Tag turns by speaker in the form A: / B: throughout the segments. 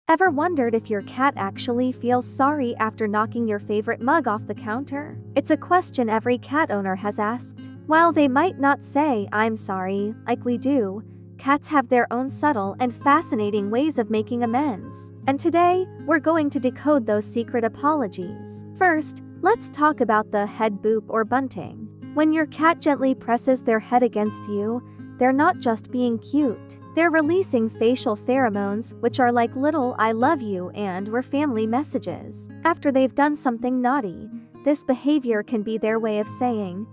A: Ever wondered if your cat actually feels sorry after knocking your favorite mug off the counter? It's a question every cat owner has asked. While they might not say, "I'm sorry," like we do, cats have their own subtle and fascinating ways of making amends. And today, we're going to decode those secret apologies. First, let's talk about the head boop or bunting. When your cat gently presses their head against you, they're not just being cute. They're releasing facial pheromones, which are like little "I love you" and "we're family" messages. After they've done something naughty, this behavior can be their way of saying,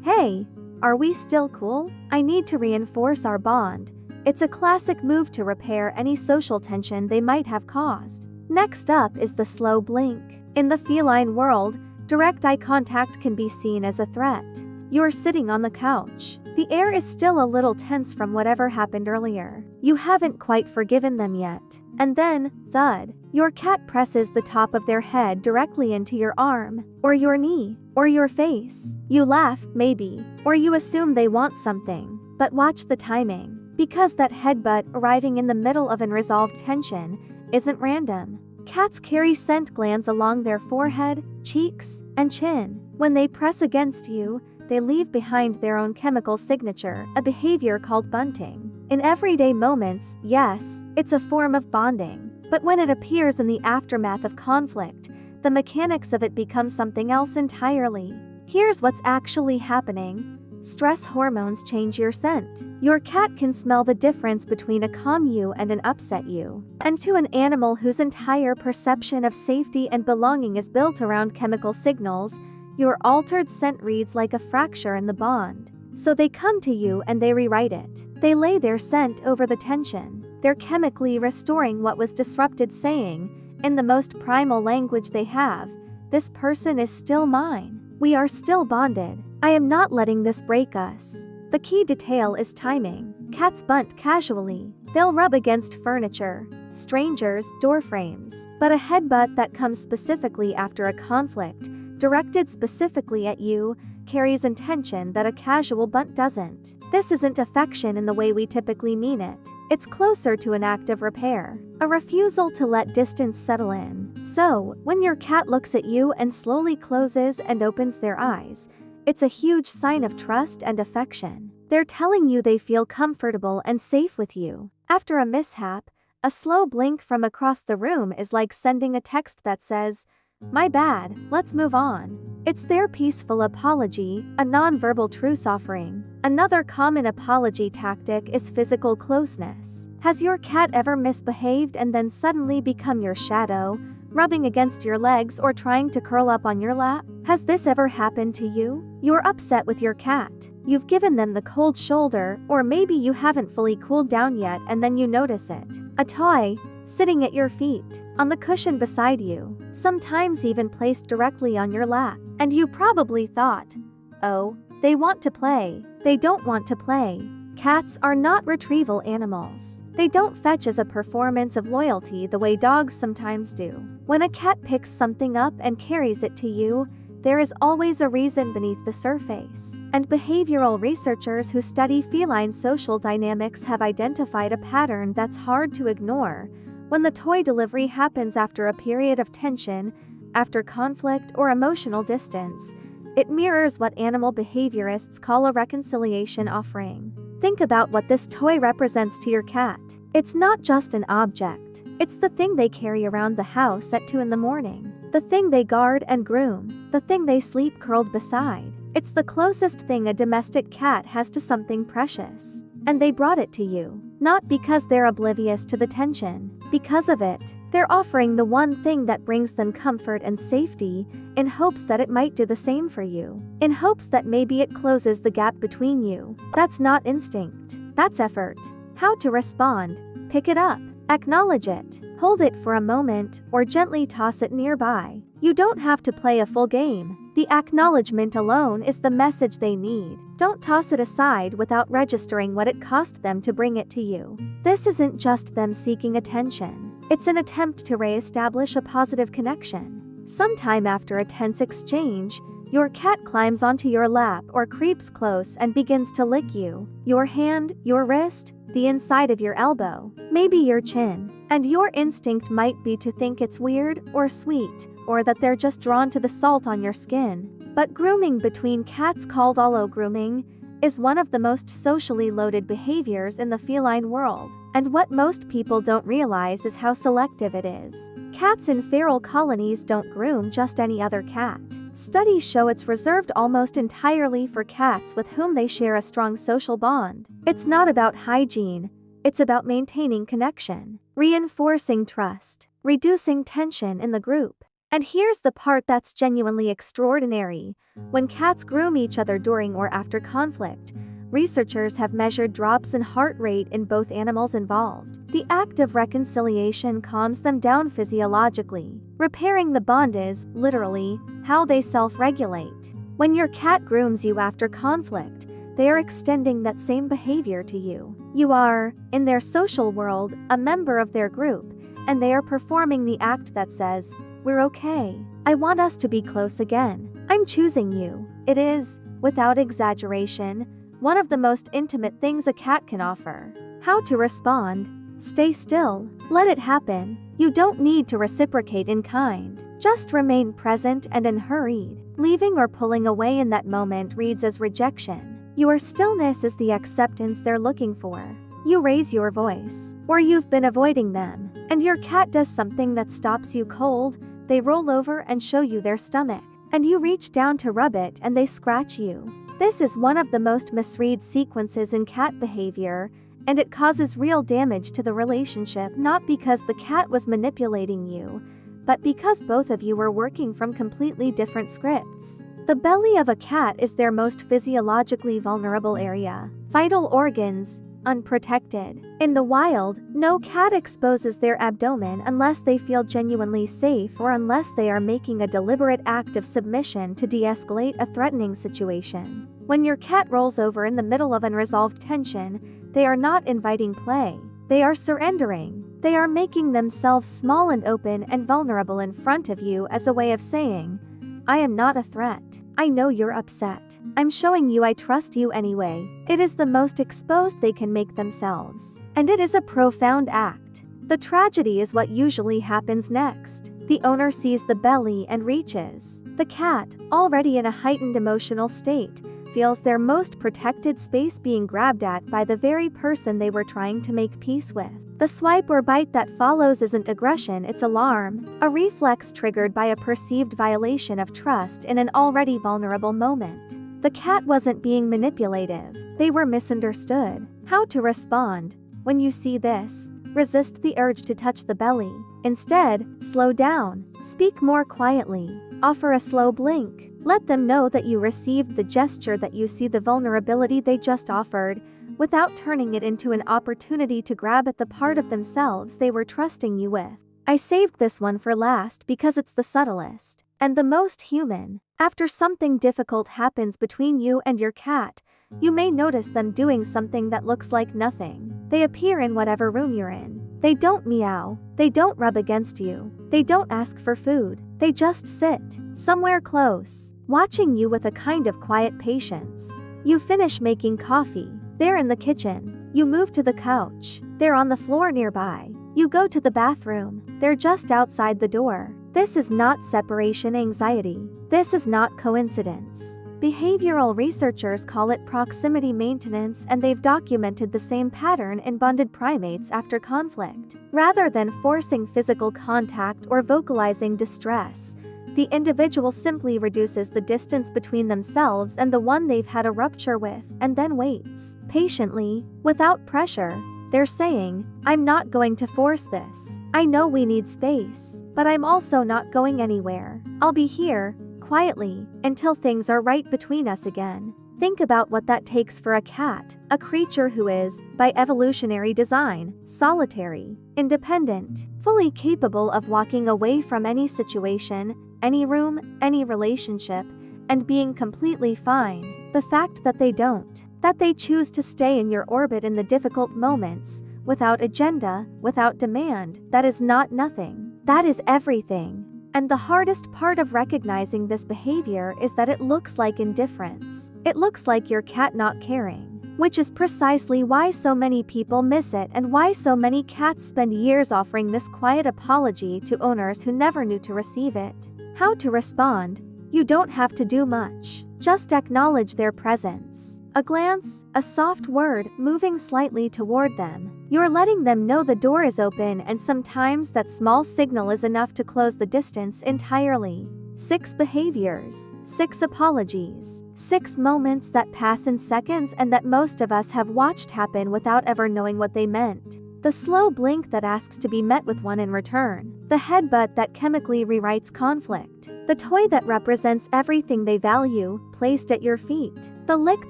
A: "Hey, are we still cool? I need to reinforce our bond." It's a classic move to repair any social tension they might have caused. Next up is the slow blink. In the feline world, direct eye contact can be seen as a threat. You're sitting on the couch. The air is still a little tense from whatever happened earlier. You haven't quite forgiven them yet. And then, thud, your cat presses the top of their head directly into your arm, or your knee, or your face. You laugh, maybe, or you assume they want something. But watch the timing, because that headbutt arriving in the middle of unresolved tension isn't random. Cats carry scent glands along their forehead, cheeks, and chin. When they press against you, they leave behind their own chemical signature, a behavior called bunting. In everyday moments, yes, it's a form of bonding. But when it appears in the aftermath of conflict, the mechanics of it become something else entirely. Here's what's actually happening. Stress hormones change your scent. Your cat can smell the difference between a calm you and an upset you. And to an animal whose entire perception of safety and belonging is built around chemical signals, your altered scent reads like a fracture in the bond. So they come to you and they rewrite it. They lay their scent over the tension. They're chemically restoring what was disrupted, saying, in the most primal language they have, "This person is still mine. We are still bonded. I am not letting this break us." The key detail is timing. Cats bunt casually. They'll rub against furniture, strangers, door frames. But a headbutt that comes specifically after a conflict, directed specifically at you, carries intention that a casual bunt doesn't. This isn't affection in the way we typically mean it. It's closer to an act of repair, a refusal to let distance settle in. So, when your cat looks at you and slowly closes and opens their eyes, it's a huge sign of trust and affection. They're telling you they feel comfortable and safe with you. After a mishap, a slow blink from across the room is like sending a text that says, "My bad, let's move on." It's their peaceful apology, a non-verbal truce offering. Another common apology tactic is physical closeness. Has your cat ever misbehaved and then suddenly become your shadow, rubbing against your legs or trying to curl up on your lap? Has this ever happened to you? You're upset with your cat. You've given them the cold shoulder, or maybe you haven't fully cooled down yet and then you notice it. A toy, sitting at your feet, on the cushion beside you, sometimes even placed directly on your lap. And you probably thought, "Oh, they want to play." They don't want to play. Cats are not retrieval animals. They don't fetch as a performance of loyalty the way dogs sometimes do. When a cat picks something up and carries it to you, there is always a reason beneath the surface. And behavioral researchers who study feline social dynamics have identified a pattern that's hard to ignore. When the toy delivery happens after a period of tension, after conflict or emotional distance, it mirrors what animal behaviorists call a reconciliation offering. Think about what this toy represents to your cat. It's not just an object. It's the thing they carry around the house at 2 in the morning. The thing they guard and groom. The thing they sleep curled beside. It's the closest thing a domestic cat has to something precious. And they brought it to you. Not because they're oblivious to the tension. Because of it. They're offering the one thing that brings them comfort and safety, in hopes that it might do the same for you. In hopes that maybe it closes the gap between you. That's not instinct. That's effort. How to respond. Pick it up. Acknowledge it. Hold it for a moment, or gently toss it nearby. You don't have to play a full game. The acknowledgement alone is the message they need. Don't toss it aside without registering what it cost them to bring it to you. This isn't just them seeking attention. It's an attempt to re-establish a positive connection. Sometime after a tense exchange, your cat climbs onto your lap or creeps close and begins to lick you. Your hand, your wrist, the inside of your elbow, maybe your chin. And your instinct might be to think it's weird or sweet, or that they're just drawn to the salt on your skin. But grooming between cats, called allo-grooming, is one of the most socially loaded behaviors in the feline world. And what most people don't realize is how selective it is. Cats in feral colonies don't groom just any other cat. Studies show it's reserved almost entirely for cats with whom they share a strong social bond. It's not about hygiene, it's about maintaining connection, reinforcing trust, reducing tension in the group. And here's the part that's genuinely extraordinary. When cats groom each other during or after conflict, researchers have measured drops in heart rate in both animals involved. The act of reconciliation calms them down physiologically. Repairing the bond is, literally, how they self-regulate. When your cat grooms you after conflict, they are extending that same behavior to you. You are, in their social world, a member of their group, and they are performing the act that says, "We're okay. I want us to be close again. I'm choosing you." It is, without exaggeration, one of the most intimate things a cat can offer. How to respond? Stay still. Let it happen. You don't need to reciprocate in kind. Just remain present and unhurried. Leaving or pulling away in that moment reads as rejection. Your stillness is the acceptance they're looking for. You raise your voice, or you've been avoiding them, and your cat does something that stops you cold. They roll over and show you their stomach, and you reach down to rub it and they scratch you. This is one of the most misread sequences in cat behavior, and it causes real damage to the relationship, not because the cat was manipulating you, but because both of you were working from completely different scripts. The belly of a cat is their most physiologically vulnerable area. Vital organs, unprotected. In the wild, no cat exposes their abdomen unless they feel genuinely safe or unless they are making a deliberate act of submission to de-escalate a threatening situation. When your cat rolls over in the middle of unresolved tension, they are not inviting play. They are surrendering. They are making themselves small and open and vulnerable in front of you as a way of saying, "I am not a threat. I know you're upset. I'm showing you I trust you anyway." It is the most exposed they can make themselves. And it is a profound act. The tragedy is what usually happens next. The owner sees the belly and reaches. The cat, already in a heightened emotional state, feels their most protected space being grabbed at by the very person they were trying to make peace with. The swipe or bite that follows isn't aggression, it's alarm, a reflex triggered by a perceived violation of trust in an already vulnerable moment. The cat wasn't being manipulative, they were misunderstood. How to respond? When you see this, resist the urge to touch the belly. Instead, slow down, speak more quietly, offer a slow blink. Let them know that you received the gesture, that you see the vulnerability they just offered, without turning it into an opportunity to grab at the part of themselves they were trusting you with. I saved this one for last because it's the subtlest and the most human. After something difficult happens between you and your cat, you may notice them doing something that looks like nothing. They appear in whatever room you're in. They don't meow. They don't rub against you. They don't ask for food. They just sit somewhere close, watching you with a kind of quiet patience. You finish making coffee. They're in the kitchen. You move to the couch. They're on the floor nearby. You go to the bathroom. They're just outside the door. This is not separation anxiety. This is not coincidence. Behavioral researchers call it proximity maintenance, and they've documented the same pattern in bonded primates after conflict. Rather than forcing physical contact or vocalizing distress, the individual simply reduces the distance between themselves and the one they've had a rupture with, and then waits patiently, without pressure. They're saying, "I'm not going to force this. I know we need space, but I'm also not going anywhere. I'll be here, quietly, until things are right between us again." Think about what that takes for a cat, a creature who is, by evolutionary design, solitary, independent, fully capable of walking away from any situation, any room, any relationship, and being completely fine. The fact that they don't, that they choose to stay in your orbit in the difficult moments, without agenda, without demand, that is not nothing. That is everything. And the hardest part of recognizing this behavior is that it looks like indifference. It looks like your cat not caring. which is precisely why so many people miss it and why so many cats spend years offering this quiet apology to owners who never knew to receive it. How to respond? You don't have to do much. Just acknowledge their presence. A glance, a soft word, moving slightly toward them. You're letting them know the door is open, and sometimes that small signal is enough to close the distance entirely. 6 behaviors, 6 apologies, 6 moments that pass in seconds and that most of us have watched happen without ever knowing what they meant. The slow blink that asks to be met with one in return. The headbutt that chemically rewrites conflict. The toy that represents everything they value, placed at your feet. The lick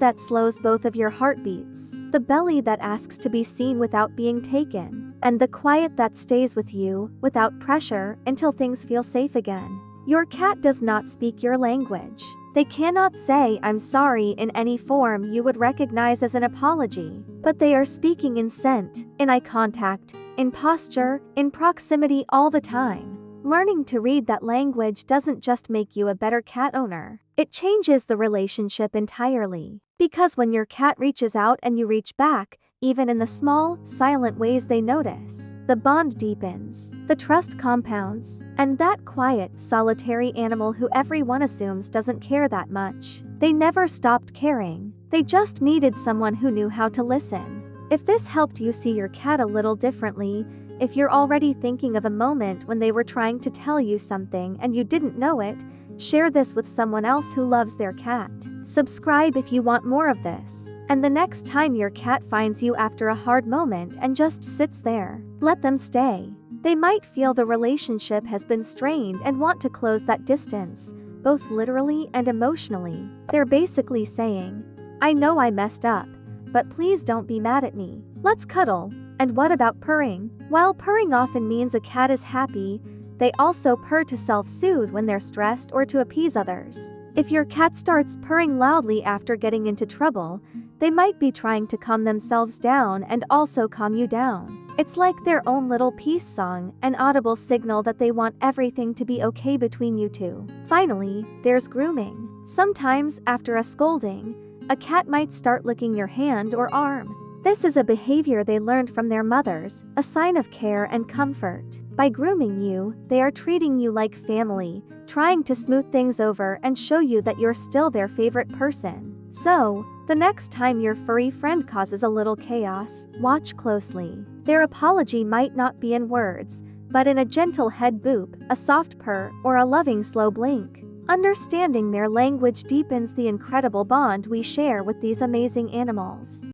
A: that slows both of your heartbeats. The belly that asks to be seen without being taken. And the quiet that stays with you, without pressure, until things feel safe again. Your cat does not speak your language. They cannot say "I'm sorry" in any form you would recognize as an apology, but they are speaking in scent, in eye contact, in posture, in proximity all the time. Learning to read that language doesn't just make you a better cat owner, it changes the relationship entirely. Because when your cat reaches out and you reach back, even in the small, silent ways they notice, the bond deepens, the trust compounds, and that quiet, solitary animal who everyone assumes doesn't care that much, they never stopped caring. They just needed someone who knew how to listen. If this helped you see your cat a little differently, if you're already thinking of a moment when they were trying to tell you something and you didn't know it, share this with someone else who loves their cat. Subscribe if you want more of this. And the next time your cat finds you after a hard moment and just sits there, let them stay. They might feel the relationship has been strained and want to close that distance, both literally and emotionally. They're basically saying, "I know I messed up, but please don't be mad at me. Let's cuddle." And what about purring? While purring often means a cat is happy, they also purr to self-soothe when they're stressed or to appease others. If your cat starts purring loudly after getting into trouble, they might be trying to calm themselves down and also calm you down. It's like their own little peace song, an audible signal that they want everything to be okay between you two. Finally, there's grooming. Sometimes, after a scolding, a cat might start licking your hand or arm. This is a behavior they learned from their mothers, a sign of care and comfort. By grooming you, they are treating you like family, trying to smooth things over and show you that you're still their favorite person. So, the next time your furry friend causes a little chaos, watch closely. Their apology might not be in words, but in a gentle head boop, a soft purr, or a loving slow blink. Understanding their language deepens the incredible bond we share with these amazing animals.